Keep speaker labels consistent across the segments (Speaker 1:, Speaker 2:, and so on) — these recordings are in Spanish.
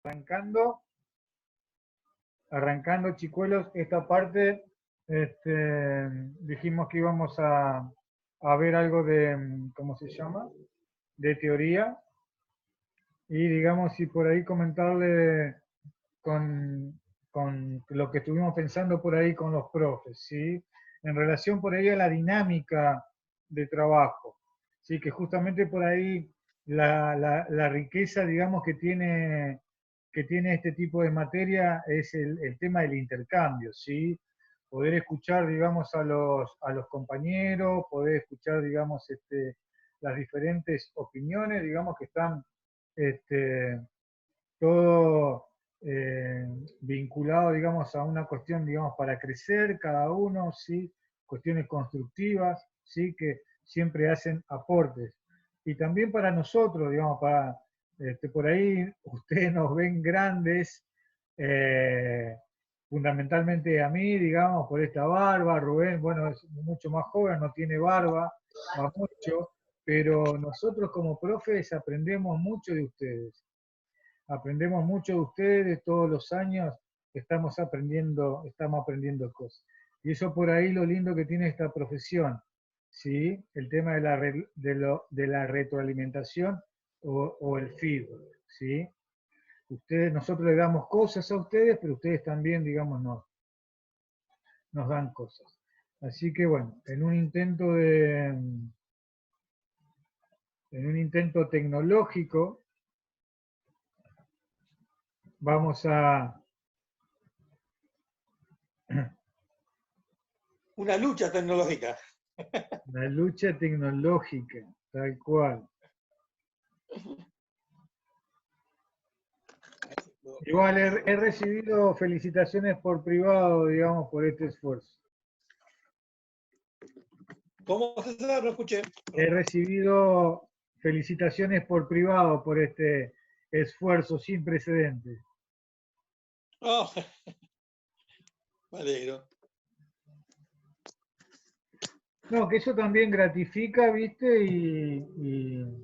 Speaker 1: arrancando, chicuelos, esta parte, dijimos que íbamos a ver algo de, ¿cómo se llama? De teoría. Y digamos, si por ahí comentarle con lo que estuvimos pensando por ahí con los profes, ¿sí? En relación por ahí a la dinámica de trabajo, ¿sí? Que justamente por ahí la riqueza, digamos, que tiene este tipo de materia es el tema del intercambio, ¿sí? Poder escuchar, digamos, a los compañeros, poder escuchar, digamos, las diferentes opiniones, digamos, que están este, todo vinculado, digamos, a una cuestión, digamos, para crecer cada uno, ¿sí? Cuestiones constructivas, ¿sí? Que siempre hacen aportes. Y también para nosotros, digamos, por ahí ustedes nos ven grandes, eh, fundamentalmente a mí, digamos, por esta barba. Rubén, bueno, es mucho más joven, no tiene barba, va mucho, pero nosotros como profes aprendemos mucho de ustedes. Aprendemos mucho de ustedes, todos los años estamos aprendiendo cosas. Y eso por ahí lo lindo que tiene esta profesión, ¿sí? El tema de la retroalimentación o el feedback, ¿sí? Nosotros le damos cosas a ustedes, pero ustedes también, digamos, nos dan cosas. Así que bueno, en un intento tecnológico, vamos a
Speaker 2: una lucha tecnológica.
Speaker 1: la lucha tecnológica, tal cual. Igual he recibido felicitaciones por privado, digamos, por este esfuerzo.
Speaker 2: ¿Cómo, César? No escuché.
Speaker 1: He recibido felicitaciones por privado por este esfuerzo sin precedentes.
Speaker 2: Oh, me alegro.
Speaker 1: No, que eso también gratifica, ¿viste? Y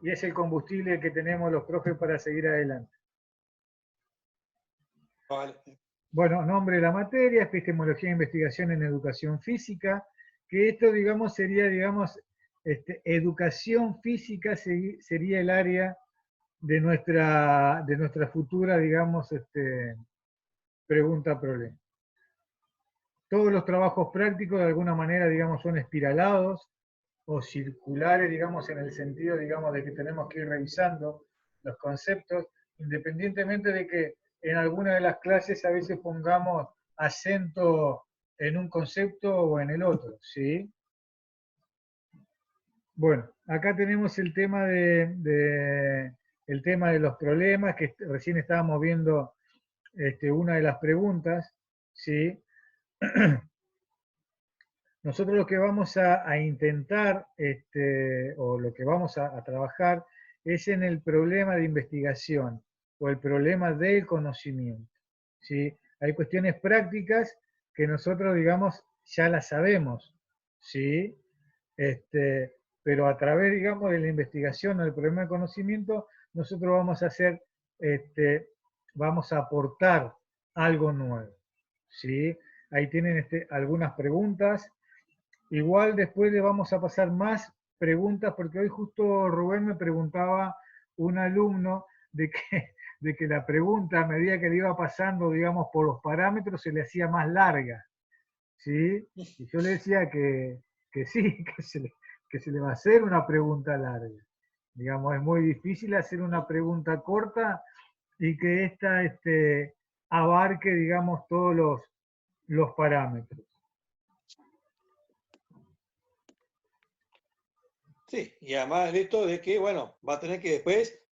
Speaker 1: es el combustible que tenemos los profes para seguir adelante.
Speaker 2: Vale.
Speaker 1: Bueno, nombre de la materia, epistemología e investigación en educación física, que esto, digamos, sería, digamos, educación física sería el área de nuestra futura, digamos, pregunta-problema. Todos los trabajos prácticos de alguna manera, digamos, son espiralados o circulares, digamos, en el sentido, digamos, de que tenemos que ir revisando los conceptos, independientemente de que en alguna de las clases a veces pongamos acento en un concepto o en el otro, ¿sí? Bueno, acá tenemos el tema el tema de los problemas, que recién estábamos viendo una de las preguntas, ¿sí? Nosotros lo que vamos a intentar, o lo que vamos a trabajar, es en el problema de investigación o el problema del conocimiento, ¿sí? Hay cuestiones prácticas que nosotros, digamos, ya las sabemos, ¿sí? Pero a través, digamos, de la investigación o del problema de conocimiento, nosotros vamos a hacer, vamos a aportar algo nuevo, ¿sí? Ahí tienen algunas preguntas. Igual después le vamos a pasar más preguntas, porque hoy justo Rubén me preguntaba, un alumno, de que la pregunta a medida que le iba pasando, digamos, por los parámetros, se le hacía más larga, ¿sí? Y yo le decía que sí, que se le va a hacer una pregunta larga. Digamos, es muy difícil hacer una pregunta corta y que esta abarque, digamos, todos los parámetros.
Speaker 2: Sí, y además de esto de que, bueno, va a tener que después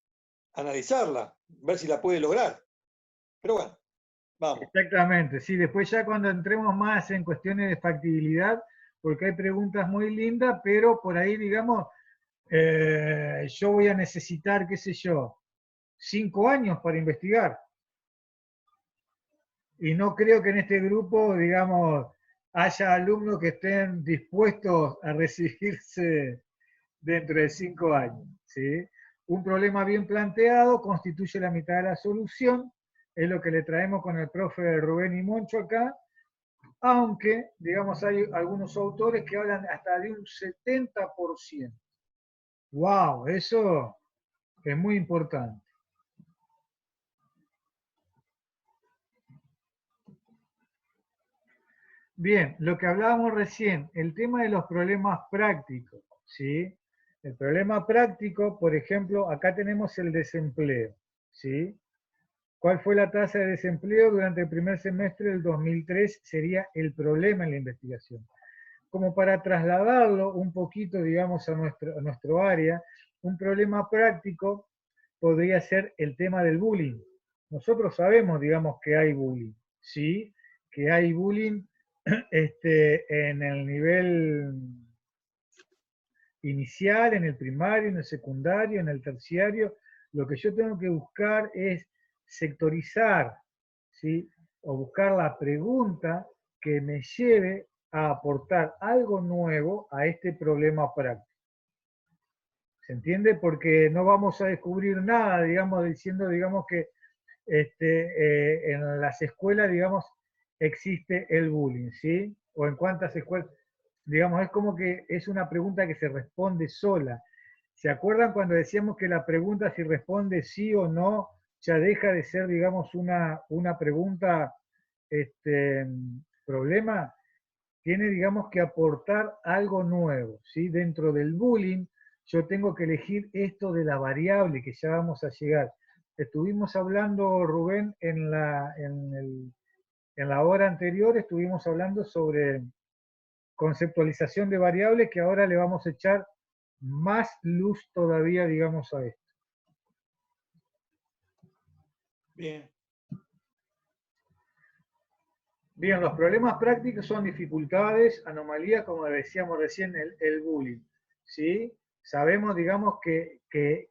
Speaker 2: analizarla, ver si la puede lograr. Pero bueno, vamos.
Speaker 1: Exactamente, sí, después ya cuando entremos más en cuestiones de factibilidad, porque hay preguntas muy lindas, pero por ahí, digamos, yo voy a necesitar, qué sé yo, 5 años para investigar. Y no creo que en este grupo, digamos, haya alumnos que estén dispuestos a recibirse dentro de 5 años, ¿sí? Un problema bien planteado constituye la mitad de la solución, es lo que le traemos con el profe Rubén y Moncho acá, aunque, digamos, hay algunos autores que hablan hasta de un 70%. ¡Wow! Eso es muy importante. Bien, lo que hablábamos recién, el tema de los problemas prácticos, ¿sí? El problema práctico, por ejemplo, acá tenemos el desempleo, ¿sí? ¿Cuál fue la tasa de desempleo durante el primer semestre del 2003? Sería el problema en la investigación. Como para trasladarlo un poquito, digamos, a nuestro área, un problema práctico podría ser el tema del bullying. Nosotros sabemos, digamos, que hay bullying, ¿sí? Que hay bullying en el nivel inicial, en el primario, en el secundario, en el terciario. Lo que yo tengo que buscar es sectorizar, ¿sí? O buscar la pregunta que me lleve a aportar algo nuevo a este problema práctico. ¿Se entiende? Porque no vamos a descubrir nada, digamos, diciendo, digamos, que en las escuelas, digamos, existe el bullying, ¿sí? O en cuántas escuelas, digamos, es como que es una pregunta que se responde sola. ¿Se acuerdan cuando decíamos que la pregunta si responde sí o no ya deja de ser, digamos, una pregunta problema? Tiene, digamos, que aportar algo nuevo, ¿sí? Dentro del bullying, yo tengo que elegir esto de la variable, que ya vamos a llegar. Estuvimos hablando, Rubén, en la hora anterior, estuvimos hablando sobre conceptualización de variables, que ahora le vamos a echar más luz todavía, digamos, a esto.
Speaker 2: Bien.
Speaker 1: Bien, los problemas prácticos son dificultades, anomalías, como decíamos recién, el bullying, ¿sí? Sabemos, digamos, que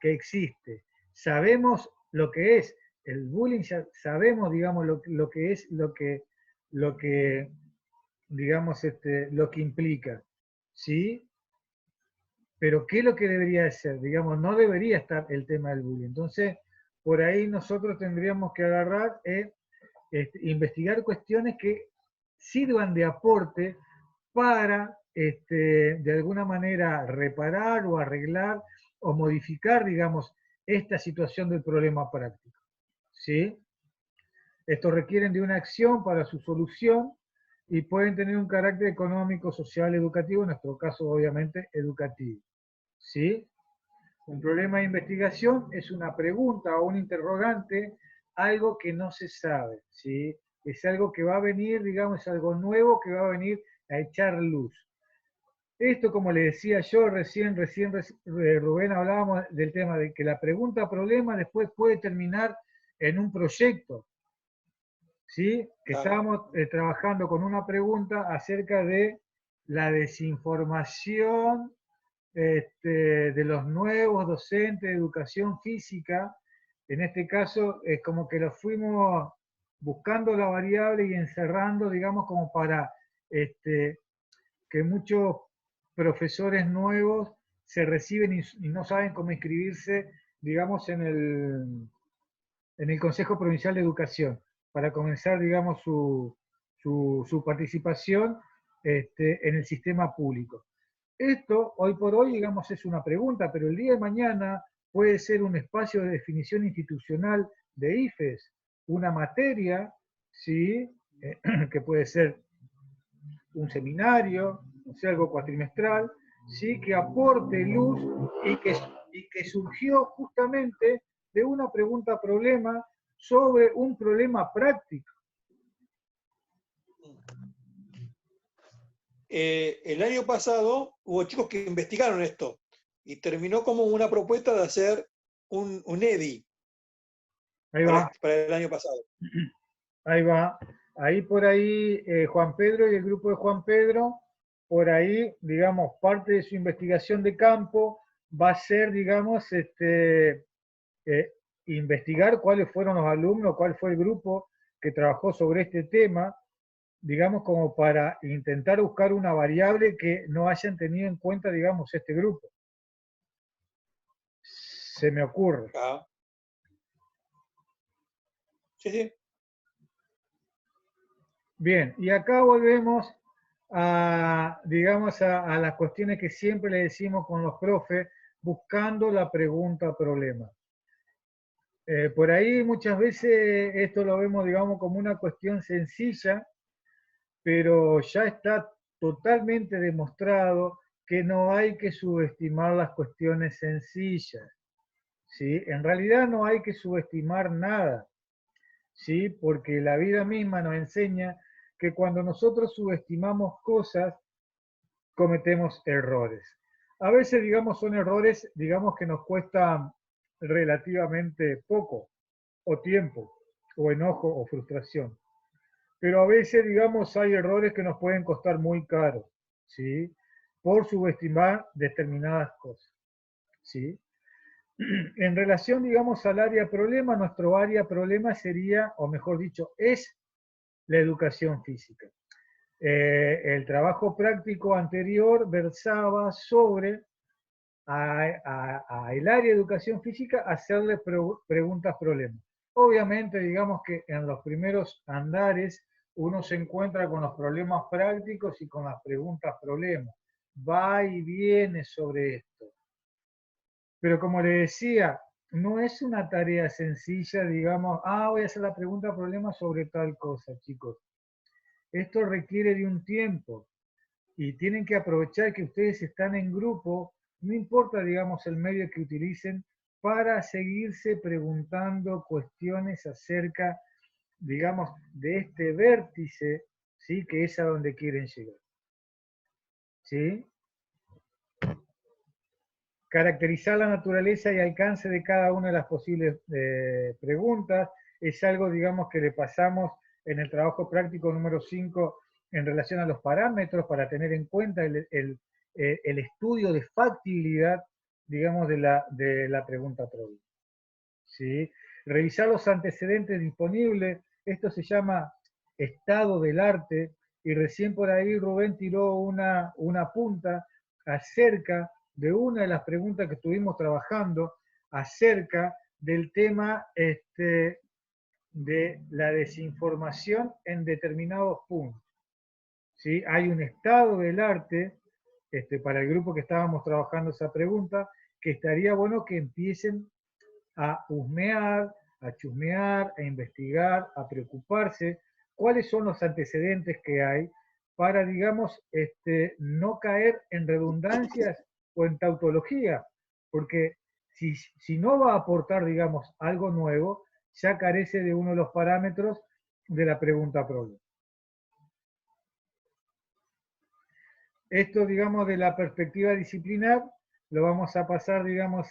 Speaker 1: existe. Sabemos lo que es el bullying, ya sabemos, digamos, lo que es, lo que digamos, lo que implica, ¿sí? Pero ¿qué es lo que debería ser? Digamos, no debería estar el tema del bullying. Entonces, por ahí nosotros tendríamos que agarrar investigar cuestiones que sirvan de aporte para, de alguna manera, reparar o arreglar o modificar, digamos, esta situación del problema práctico. ¿Sí? Estos requieren de una acción para su solución y pueden tener un carácter económico, social, educativo, en nuestro caso, obviamente, educativo. ¿Sí? Un problema de investigación es una pregunta o un interrogante, algo que no se sabe, ¿sí? Es algo que va a venir, digamos, es algo nuevo que va a venir a echar luz. Esto, como le decía yo recién Rubén, hablábamos del tema de que la pregunta-problema después puede terminar en un proyecto, ¿sí? Que
Speaker 2: Claro.
Speaker 1: estábamos trabajando con una pregunta acerca de la desinformación de los nuevos docentes de educación física. En este caso es como que los fuimos buscando la variable y encerrando, digamos, como para que muchos profesores nuevos se reciben y no saben cómo inscribirse, digamos, en el Consejo Provincial de Educación, para comenzar, digamos, su participación en el sistema público. Esto, hoy por hoy, digamos, es una pregunta, pero el día de mañana puede ser un espacio de definición institucional de IFES, una materia, ¿sí? Que puede ser un seminario, o sea, algo cuatrimestral, ¿sí? Que aporte luz y que surgió justamente de una pregunta-problema sobre un problema práctico.
Speaker 2: El año pasado hubo chicos que investigaron esto y terminó como una propuesta de hacer un EDI
Speaker 1: Ahí va.
Speaker 2: para el año pasado.
Speaker 1: Ahí va. Ahí por ahí Juan Pedro y el grupo de Juan Pedro, por ahí, digamos, parte de su investigación de campo va a ser, digamos, investigar cuáles fueron los alumnos, cuál fue el grupo que trabajó sobre este tema, digamos, como para intentar buscar una variable que no hayan tenido en cuenta, digamos, este grupo. se me ocurre.
Speaker 2: Ah. Sí, sí.
Speaker 1: Bien, y acá volvemos a, digamos, a las cuestiones que siempre le decimos con los profes, buscando la pregunta-problema. Por ahí muchas veces esto lo vemos, digamos, como una cuestión sencilla, pero ya está totalmente demostrado que no hay que subestimar las cuestiones sencillas, ¿sí? En realidad no hay que subestimar nada, ¿sí? Porque la vida misma nos enseña que cuando nosotros subestimamos cosas, cometemos errores. A veces, digamos, son errores, digamos, que nos cuestan relativamente poco, o tiempo, o enojo, o frustración. Pero a veces, digamos, hay errores que nos pueden costar muy caro, ¿sí? Por subestimar determinadas cosas, ¿sí? En relación, digamos, al área problema, nuestro área problema sería, o mejor dicho, es la educación física. El trabajo práctico anterior versaba sobre a el área de educación física hacerle preguntas problemas. Obviamente, digamos que en los primeros andares uno se encuentra con los problemas prácticos y con las preguntas problemas. Va y viene sobre esto. Pero como le decía, no es una tarea sencilla, digamos, voy a hacer la pregunta problema sobre tal cosa, chicos. Esto requiere de un tiempo y tienen que aprovechar que ustedes están en grupo, no importa, digamos, el medio que utilicen, para seguirse preguntando cuestiones acerca, digamos, de este vértice, ¿sí? Que es a donde quieren llegar. ¿Sí? Caracterizar la naturaleza y alcance de cada una de las posibles preguntas es algo, digamos, que le pasamos en el trabajo práctico número 5 en relación a los parámetros para tener en cuenta el estudio de factibilidad, digamos, de la pregunta problema. ¿Sí? Revisar los antecedentes disponibles, esto se llama estado del arte, y recién por ahí Rubén tiró una punta acerca de una de las preguntas que estuvimos trabajando acerca del tema de la desinformación en determinados puntos. ¿Sí? Hay un estado del arte, para el grupo que estábamos trabajando esa pregunta, que estaría bueno que empiecen a husmear, a chusmear, a investigar, a preocuparse cuáles son los antecedentes que hay para, digamos, no caer en redundancias o en tautología, porque si no va a aportar, digamos, algo nuevo, ya carece de uno de los parámetros de la pregunta problema. Esto, digamos, de la perspectiva disciplinar, lo vamos a pasar, digamos,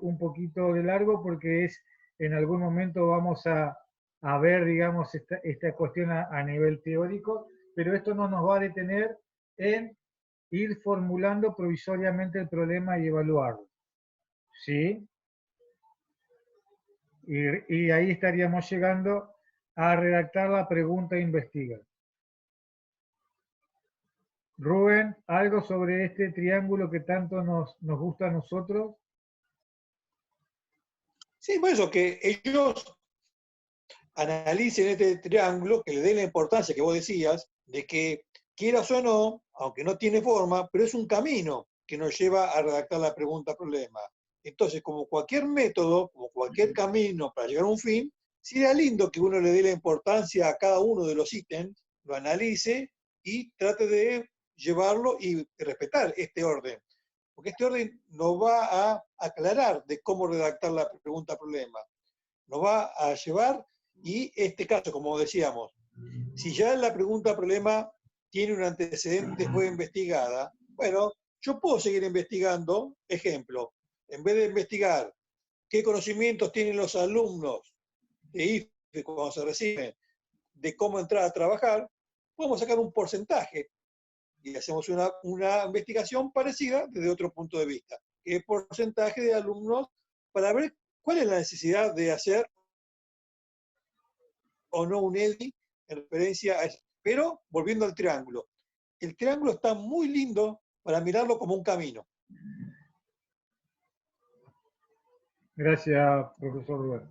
Speaker 1: un poquito de largo porque es, en algún momento vamos a ver, digamos, esta cuestión a nivel teórico, pero esto no nos va a detener en ir formulando provisoriamente el problema y evaluarlo. ¿Sí? Y ahí estaríamos llegando a redactar la pregunta e investigar. Rubén, ¿algo sobre este triángulo que tanto nos gusta a nosotros?
Speaker 2: Sí, por eso que ellos analicen este triángulo, que le den la importancia que vos decías, de que quieras o no, aunque no tiene forma, pero es un camino que nos lleva a redactar la pregunta-problema. Entonces, como cualquier método, como cualquier camino para llegar a un fin, sería lindo que uno le dé la importancia a cada uno de los ítems, lo analice y trate de llevarlo y respetar este orden. Porque este orden nos va a aclarar de cómo redactar la pregunta-problema. Nos va a llevar, y este caso, como decíamos, si ya la pregunta-problema tiene un antecedente, fue investigada, bueno, yo puedo seguir investigando. Ejemplo, en vez de investigar qué conocimientos tienen los alumnos de IFE cuando se reciben, de cómo entrar a trabajar, podemos sacar un porcentaje y hacemos una investigación parecida desde otro punto de vista. ¿Qué porcentaje de alumnos para ver cuál es la necesidad de hacer o no un EDI en referencia a eso? Pero volviendo al triángulo, el triángulo está muy lindo para mirarlo como un camino.
Speaker 1: Gracias, profesor Rubén.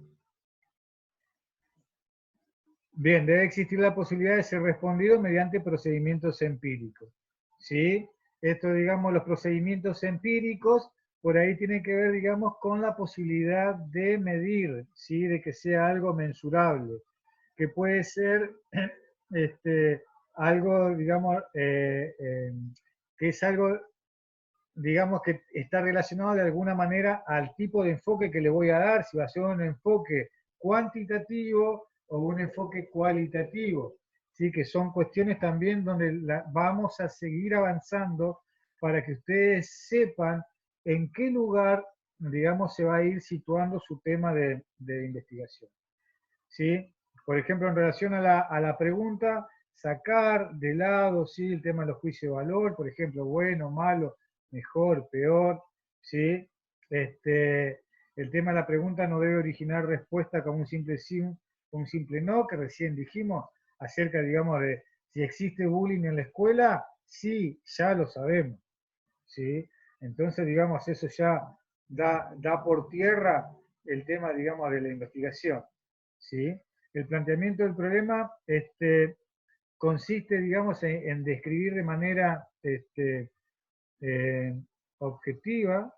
Speaker 1: Bien, debe existir la posibilidad de ser respondido mediante procedimientos empíricos. ¿Sí? Esto, digamos, los procedimientos empíricos, por ahí tienen que ver, digamos, con la posibilidad de medir, ¿sí? De que sea algo mensurable, que puede ser algo, digamos, que es algo, digamos, que está relacionado de alguna manera al tipo de enfoque que le voy a dar, si va a ser un enfoque cuantitativo o un enfoque cualitativo, ¿sí? Que son cuestiones también donde vamos a seguir avanzando para que ustedes sepan en qué lugar, digamos, se va a ir situando su tema de investigación. ¿Sí? Por ejemplo, en relación a la pregunta, sacar de lado, ¿sí? El tema de los juicios de valor, por ejemplo, bueno, malo, mejor, peor, ¿sí? El tema de la pregunta no debe originar respuesta como un simple sí, un simple no, que recién dijimos, acerca, digamos, de si existe bullying en la escuela, sí, ya lo sabemos, ¿sí? Entonces, digamos, eso ya da por tierra el tema, digamos, de la investigación, ¿sí? El planteamiento del problema consiste, digamos, en describir de manera eh, objetiva,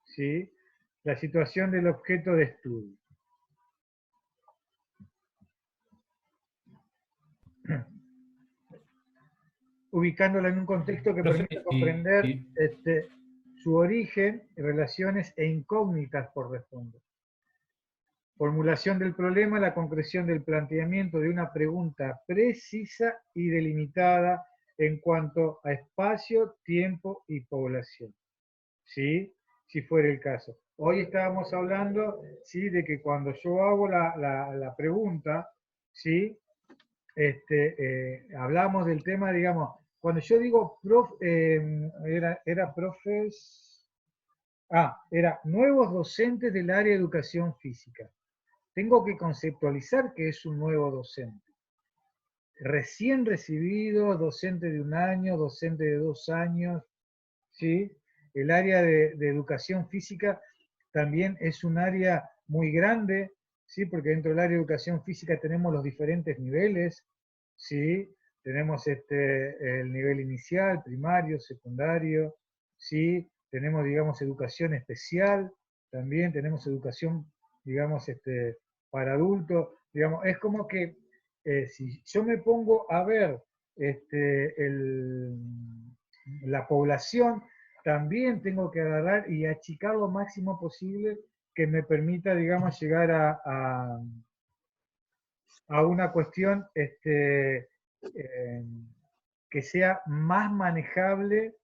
Speaker 1: ¿sí? La situación del objeto de estudio. Ubicándola en un contexto que
Speaker 3: Profe,
Speaker 1: permita comprender su origen, relaciones e incógnitas por responder. Formulación del problema, la concreción del planteamiento de una pregunta precisa y delimitada en cuanto a espacio, tiempo y población. ¿Sí? Si fuera el caso. Hoy estábamos hablando, ¿sí? De que cuando yo hago la pregunta, ¿sí? Hablamos del tema, digamos, cuando yo digo era profes, era nuevos docentes del área de educación física. Tengo que conceptualizar que es un nuevo docente. Recién recibido, docente de 1 año, docente de 2 años, ¿sí? El área de educación física también es un área muy grande, ¿sí? Porque dentro del área de educación física tenemos los diferentes niveles, ¿sí? Tenemos el nivel inicial, primario, secundario, ¿sí? Tenemos, digamos, educación especial, también tenemos educación, digamos, para adultos, digamos, es como que si yo me pongo a ver la población, también tengo que agarrar y achicar lo máximo posible que me permita, digamos, llegar a una cuestión que sea más manejable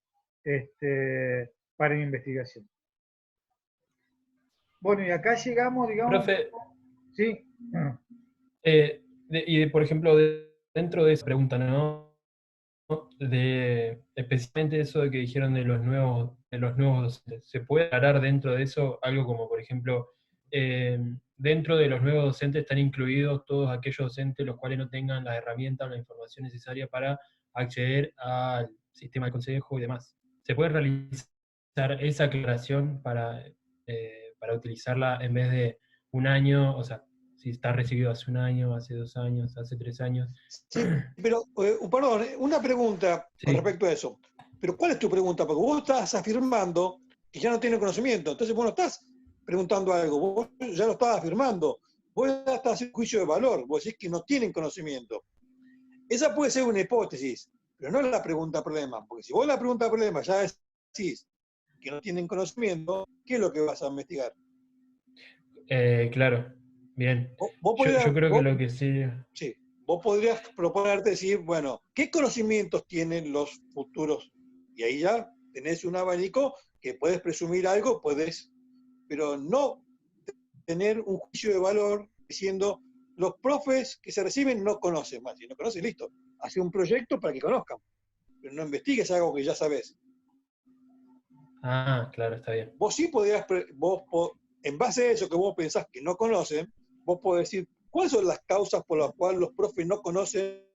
Speaker 1: para mi investigación. Bueno, y acá llegamos, digamos,
Speaker 3: profe,
Speaker 1: sí.
Speaker 3: por ejemplo, dentro de esa pregunta, ¿no? Especialmente eso de que dijeron de los nuevos docentes. ¿Se puede aclarar dentro de eso algo como, por ejemplo, dentro de los nuevos docentes están incluidos todos aquellos docentes los cuales no tengan las herramientas o la información necesaria para acceder al sistema de consejo y demás? ¿Se puede realizar esa aclaración para utilizarla en vez de 1 año, o sea, si está recibido hace 1 año, hace 2 años, hace 3 años?
Speaker 2: Sí, pero, perdón, una pregunta con
Speaker 3: Sí.
Speaker 2: respecto a eso. Pero ¿cuál es tu pregunta? Porque vos estás afirmando que ya no tienes conocimiento. Entonces vos no estás preguntando algo, vos ya lo estás afirmando. Vos ya estás haciendo juicio de valor, vos decís que no tienen conocimiento. Esa puede ser una hipótesis, pero no es la pregunta problema. Porque si vos la pregunta problema ya decís que no tienen conocimiento, ¿qué es lo que vas a investigar?
Speaker 3: Claro, bien.
Speaker 2: Vos podrías,
Speaker 3: Yo creo que lo que sí.
Speaker 2: sí, vos podrías proponerte decir, bueno, ¿qué conocimientos tienen los futuros? Y ahí ya tenés un abanico que puedes presumir algo, puedes, pero no tener un juicio de valor diciendo los profes que se reciben no conocen más. Si no conocen, listo. Hace un proyecto para que conozcan, pero no investigues algo que ya sabes.
Speaker 3: Ah, claro, está bien.
Speaker 2: Vos sí podrías, en base a eso que vos pensás que no conocen, vos podés decir cuáles son las causas por las cuales los profes no conocen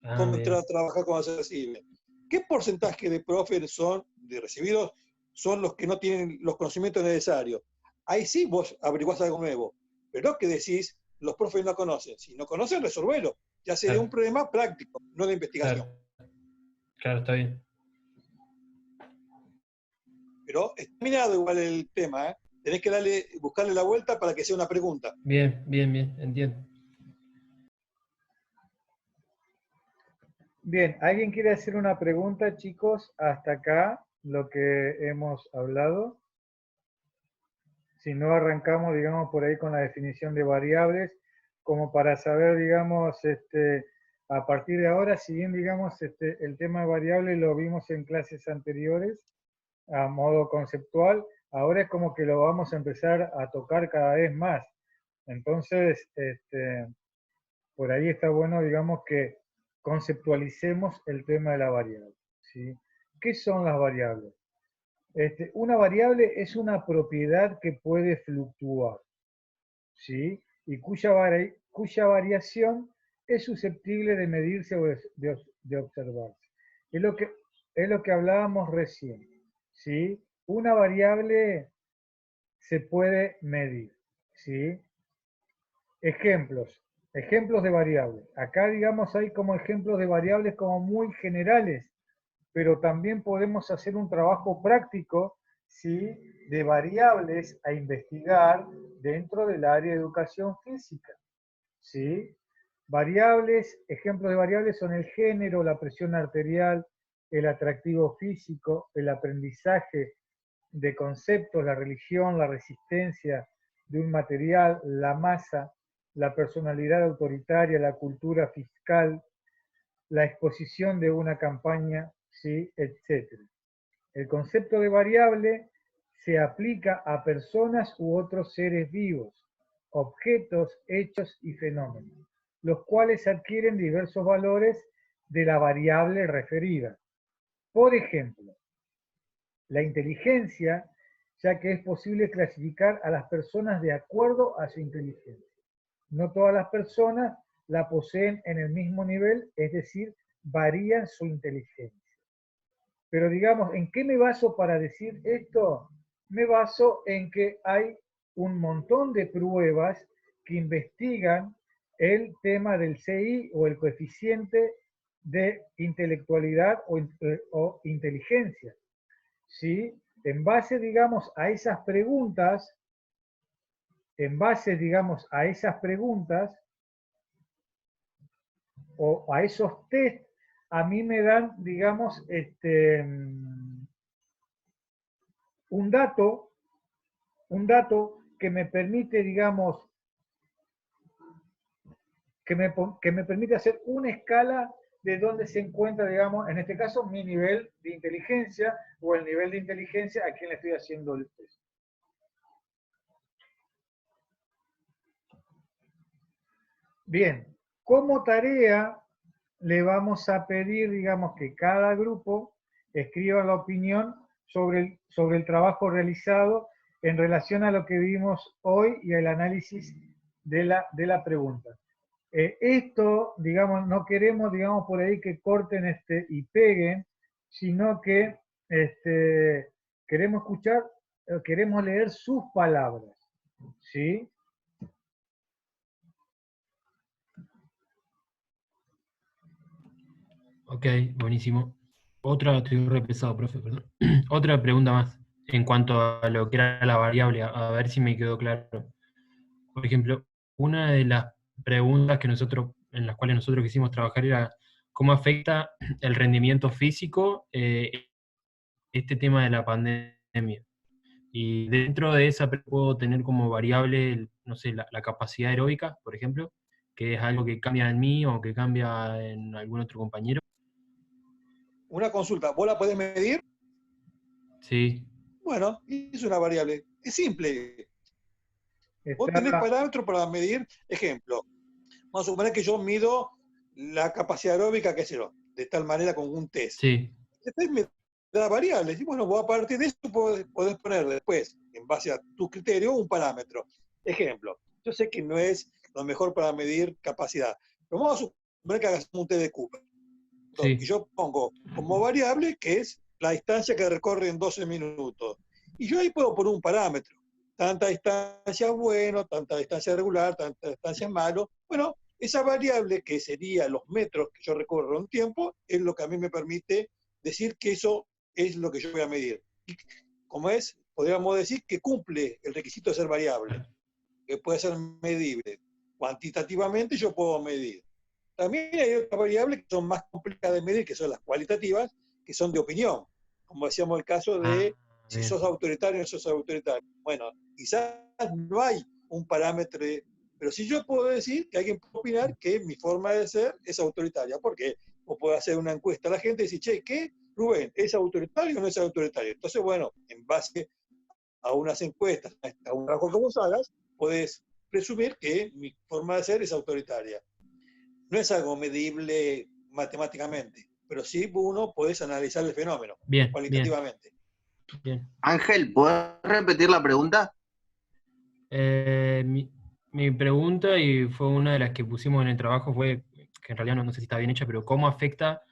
Speaker 3: Ah,
Speaker 2: cómo entrar
Speaker 3: bien.
Speaker 2: a trabajar cuando se recibe. ¿Qué porcentaje de profes de recibidos son los que no tienen los conocimientos necesarios? ahí sí vos averiguás algo nuevo. Pero no que decís, los profes no conocen. Si no conocen, resolvelo. Ya sería un
Speaker 3: Claro,
Speaker 2: problema práctico, no de investigación.
Speaker 3: claro, claro, está bien.
Speaker 2: Pero está terminado igual el tema, ¿eh? Tenés que buscarle la vuelta para que sea una pregunta.
Speaker 3: Bien, bien, bien, entiendo.
Speaker 1: Bien, ¿alguien quiere hacer una pregunta, chicos? Hasta acá lo que hemos hablado. Si no, arrancamos, digamos, por ahí con la definición de variables, como para saber, digamos, a partir de ahora, si bien, digamos, el tema de variables lo vimos en clases anteriores a modo conceptual, ahora es como que lo vamos a empezar a tocar cada vez más. Entonces, por ahí está bueno, digamos, que conceptualicemos el tema de la variable, ¿sí? ¿Qué son las variables? Una variable es una propiedad que puede fluctuar, ¿sí? Y cuya variación es susceptible de medirse o de observarse. Es lo que hablábamos recién, ¿sí? Una variable se puede medir, ¿sí? Ejemplos de variables. Acá, digamos, hay como ejemplos de variables como muy generales, pero también podemos hacer un trabajo práctico, ¿sí?, de variables a investigar dentro del área de educación física, ¿sí? Variables, ejemplos de variables son el género, la presión arterial, el atractivo físico, el aprendizaje de conceptos, la religión, la resistencia de un material, la masa, la personalidad autoritaria, la cultura fiscal, la exposición de una campaña, ¿sí?, etc. El concepto de variable se aplica a personas u otros seres vivos, objetos, hechos y fenómenos, los cuales adquieren diversos valores de la variable referida. Por ejemplo, la inteligencia, ya que es posible clasificar a las personas de acuerdo a su inteligencia. No todas las personas la poseen en el mismo nivel, es decir, varían su inteligencia. Pero digamos, ¿en qué me baso para decir esto? Me baso en que hay un montón de pruebas que investigan el tema del CI o el coeficiente de intelectualidad o inteligencia, ¿sí? En base, digamos, a esas preguntas, o a esos test, a mí me dan, digamos, un dato que me permite, digamos, que me permite hacer una escala de dónde se encuentra, digamos, en este caso, mi nivel de inteligencia o el nivel de inteligencia a quien le estoy haciendo el test. Bien, como tarea le vamos a pedir, digamos, que cada grupo escriba la opinión sobre el trabajo realizado en relación a lo que vimos hoy y el análisis de la pregunta. Esto, digamos, no queremos, digamos, por ahí que corten y peguen, sino que queremos escuchar, queremos leer sus palabras, ¿sí?
Speaker 3: Ok, buenísimo. Estoy re pesado, profe, perdón. Otra pregunta más en cuanto a lo que era la variable, a ver si me quedó claro. Por ejemplo, una de las preguntas en las cuales nosotros quisimos trabajar era cómo afecta el rendimiento físico este tema de la pandemia. Y dentro de esa puedo tener como variable, no sé, la capacidad aeróbica, por ejemplo, que es algo que cambia en mí o que cambia en algún otro compañero.
Speaker 2: Una consulta, ¿vos la podés medir?
Speaker 3: Sí,
Speaker 2: Bueno, es una variable. Es simple. Vos tenés
Speaker 1: Está,
Speaker 2: parámetros para medir, ejemplo, vamos a suponer que yo mido la capacidad aeróbica, qué sé yo, de tal manera con un test.
Speaker 3: sí,
Speaker 2: Después me da variables, y bueno, vos a partir de eso podés poner después, en base a tu criterio, un parámetro. Ejemplo, yo sé que no es lo mejor para medir capacidad, pero vamos a suponer que hagas un test de Cooper. Y
Speaker 3: sí,
Speaker 2: yo pongo como variable que es la distancia que recorre en 12 minutos. Y yo ahí puedo poner un parámetro. tanta distancia es bueno, tanta distancia es regular, tanta distancia es malo. Bueno, esa variable que sería los metros que yo recorro en un tiempo es lo que a mí me permite decir que eso es lo que yo voy a medir. Y como es, podríamos decir que cumple el requisito de ser variable, que puede ser medible. Cuantitativamente yo puedo medir. También hay otras variables que son más complejas de medir, que son las cualitativas, que son de opinión. Como decíamos el caso de si
Speaker 3: Bien.
Speaker 2: sos autoritario o no sos autoritario. Bueno, quizás no hay un parámetro, pero sí yo puedo decir que alguien puede opinar que mi forma de ser es autoritaria. ¿Por qué? O puedo hacer una encuesta a la gente y decir, che, ¿qué? Rubén, ¿es autoritario o no es autoritario? Entonces, bueno, en base a unas encuestas, a un trabajo que vos hagas, podés presumir que mi forma de ser es autoritaria. No es algo medible matemáticamente, pero sí uno podés analizar el fenómeno
Speaker 3: Bien,
Speaker 2: cualitativamente.
Speaker 3: bien.
Speaker 4: Ángel, ¿podés repetir la pregunta?
Speaker 3: Mi pregunta, y fue una de las que pusimos en el trabajo, fue, que en realidad no sé si está bien hecha, pero ¿cómo afecta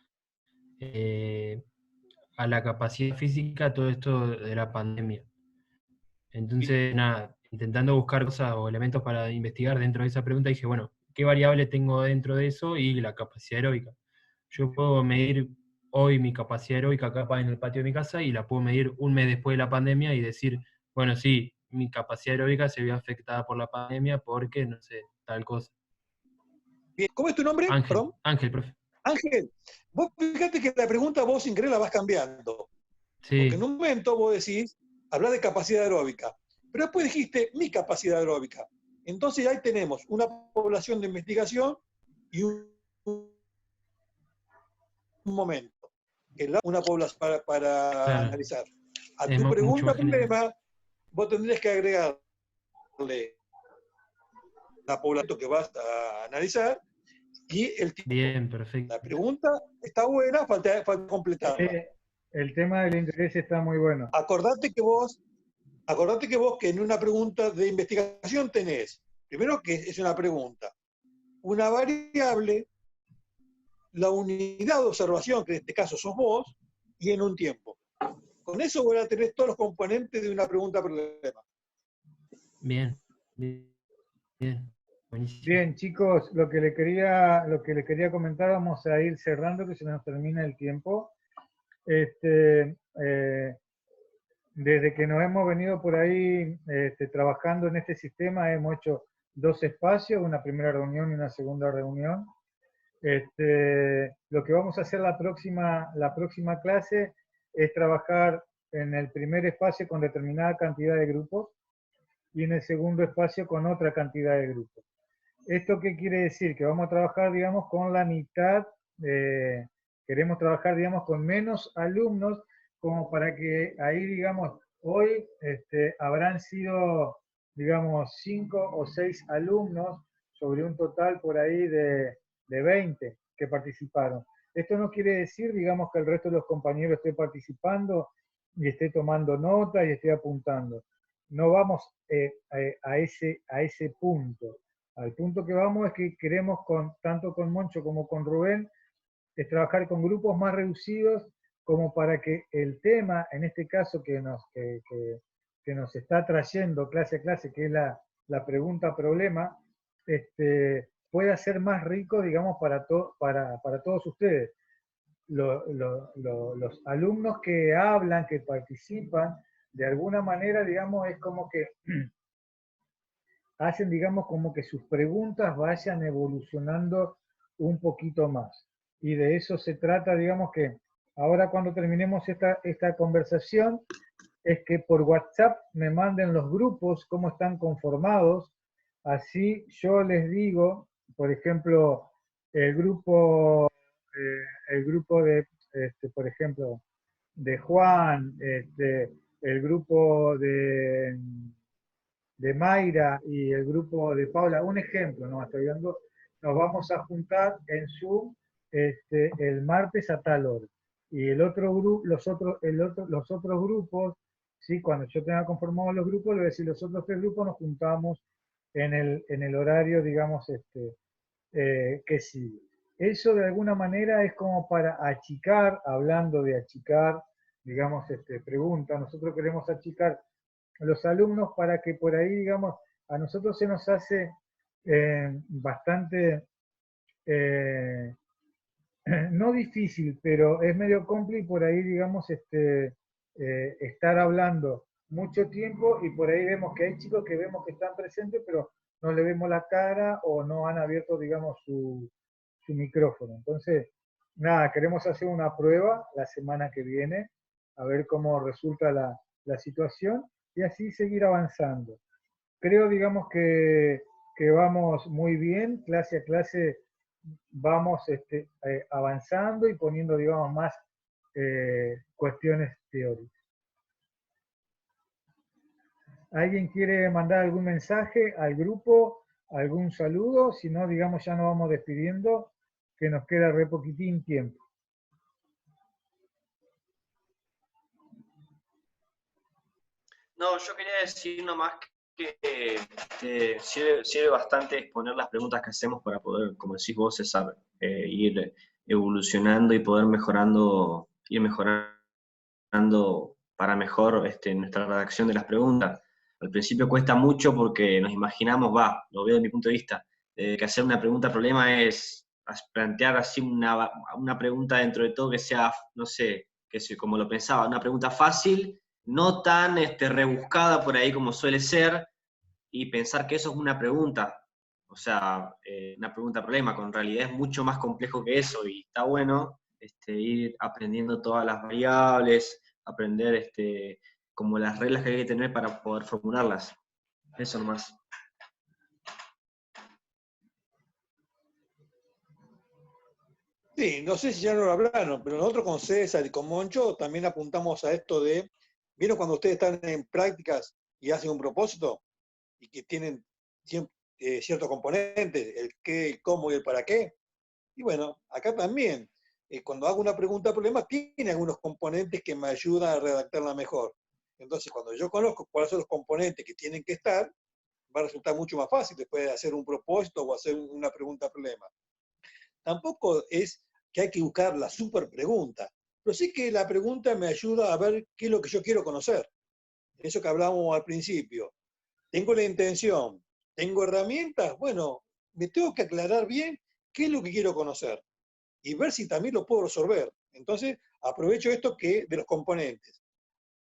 Speaker 3: a la capacidad física todo esto de la pandemia? Entonces, nada, intentando buscar cosas o elementos para investigar dentro de esa pregunta, dije, bueno, ¿qué variable tengo dentro de eso? Y la capacidad aeróbica. Yo puedo medir hoy mi capacidad aeróbica acá en el patio de mi casa y la puedo medir un mes después de la pandemia y decir, bueno, sí, mi capacidad aeróbica se vio afectada por la pandemia porque, no sé, tal cosa.
Speaker 2: Bien, ¿cómo es tu nombre?
Speaker 3: Ángel,
Speaker 2: Perdón.
Speaker 3: Ángel, profe.
Speaker 2: Ángel, vos fíjate que la pregunta vos sin querer la vas cambiando. Porque en
Speaker 3: Sí,
Speaker 2: un momento vos decís, hablar de capacidad aeróbica, pero después dijiste mi capacidad aeróbica. Entonces ahí tenemos una población de investigación y un momento, que es una población para
Speaker 3: claro.
Speaker 2: analizar. A
Speaker 3: Es
Speaker 2: tu
Speaker 3: mucho
Speaker 2: pregunta
Speaker 3: más general.
Speaker 2: problema, vos tendrías que agregarle la población que vas a analizar y el tiempo.
Speaker 3: Bien, perfecto.
Speaker 2: La pregunta está buena, falta completarla.
Speaker 1: El tema del interés está muy bueno.
Speaker 2: Acordate que vos que en una pregunta de investigación tenés, primero que es una pregunta, una variable, la unidad de observación, que en este caso sos vos, y en un tiempo. Con eso voy a tener todos los componentes de una pregunta-problema.
Speaker 3: Bien, bien, bien. Buenísimo.
Speaker 1: Bien, chicos, lo que le quería comentar, vamos a ir cerrando, que se nos termina el tiempo. Desde que nos hemos venido por ahí trabajando en este sistema, hemos hecho 2 espacios, una primera reunión y una segunda reunión. Lo que vamos a hacer la próxima clase es trabajar en el primer espacio con determinada cantidad de grupos y en el segundo espacio con otra cantidad de grupos. ¿Esto qué quiere decir? Que vamos a trabajar, digamos, con la mitad, queremos trabajar, digamos, con menos alumnos, como para que ahí, digamos, hoy habrán sido, digamos, 5 o 6 alumnos sobre un total por ahí de 20 que participaron. Esto no quiere decir, digamos, que el resto de los compañeros esté participando y esté tomando nota y esté apuntando. No vamos a ese punto. Al punto que vamos es que queremos, tanto con Moncho como con Rubén, es trabajar con grupos más reducidos como para que el tema, en este caso que nos está trayendo clase a clase, que es la pregunta-problema, pueda ser más rico, digamos, para todos ustedes. Los alumnos que hablan, que participan, de alguna manera, digamos, es como que hacen, digamos, como que sus preguntas vayan evolucionando un poquito más. Y de eso se trata, digamos, que ahora cuando terminemos esta conversación, es que por WhatsApp me manden los grupos, cómo están conformados, así yo les digo, por ejemplo, el grupo, de, por ejemplo, de Juan, el grupo de Mayra y el grupo de Paula, un ejemplo, ¿no? Estoy dando, nos vamos a juntar en Zoom el martes a tal hora. Y el otro grupo, los otros grupos, ¿sí? Cuando yo tenga conformados los grupos, le voy a decir, los otros 3 grupos nos juntamos en el horario, digamos, que sigue. Eso de alguna manera es como para achicar, hablando de achicar, digamos, pregunta, nosotros queremos achicar los alumnos para que por ahí, digamos, a nosotros se nos hace bastante, no difícil, pero es medio complicado por ahí, digamos, estar hablando mucho tiempo y por ahí vemos que hay chicos que vemos que están presentes, pero no le vemos la cara o no han abierto, digamos, su micrófono. Entonces, nada, queremos hacer una prueba la semana que viene, a ver cómo resulta la situación y así seguir avanzando. Creo, digamos, que vamos muy bien, clase a clase vamos avanzando y poniendo, digamos, más cuestiones teóricas. ¿Alguien quiere mandar algún mensaje al grupo, algún saludo? Si no, digamos, ya nos vamos despidiendo, que nos queda re poquitín tiempo.
Speaker 5: No, yo quería decir nomás que sirve bastante exponer las preguntas que hacemos para poder, como decís vos, César, ir evolucionando y poder ir mejorando para mejor nuestra redacción de las preguntas. Al principio cuesta mucho porque nos imaginamos, lo veo desde mi punto de vista, que hacer una pregunta-problema es plantear así una pregunta dentro de todo que sea, no sé, que sea, como lo pensaba, una pregunta fácil, no tan rebuscada por ahí como suele ser, y pensar que eso es una pregunta, o sea, una pregunta-problema, con realidad es mucho más complejo que eso, y está bueno ir aprendiendo todas las variables, aprender como las reglas que hay que tener para poder formularlas. Eso nomás.
Speaker 2: Sí, no sé si ya no lo hablaron, pero nosotros con César y con Moncho también apuntamos a esto de, ¿vieron cuando ustedes están en prácticas y hacen un propósito y que tienen ciertos componentes, el qué, el cómo y el para qué? Y bueno, acá también, cuando hago una pregunta-problema, tiene algunos componentes que me ayudan a redactarla mejor. Entonces, cuando yo conozco cuáles son los componentes que tienen que estar, va a resultar mucho más fácil después de hacer un propósito o hacer una pregunta-problema. Tampoco es que hay que buscar la super pregunta, pero sí que la pregunta me ayuda a ver qué es lo que yo quiero conocer. Eso que hablábamos al principio. Tengo la intención, tengo herramientas, bueno, me tengo que aclarar bien qué es lo que quiero conocer y ver si también lo puedo resolver. Entonces, aprovecho esto de los componentes.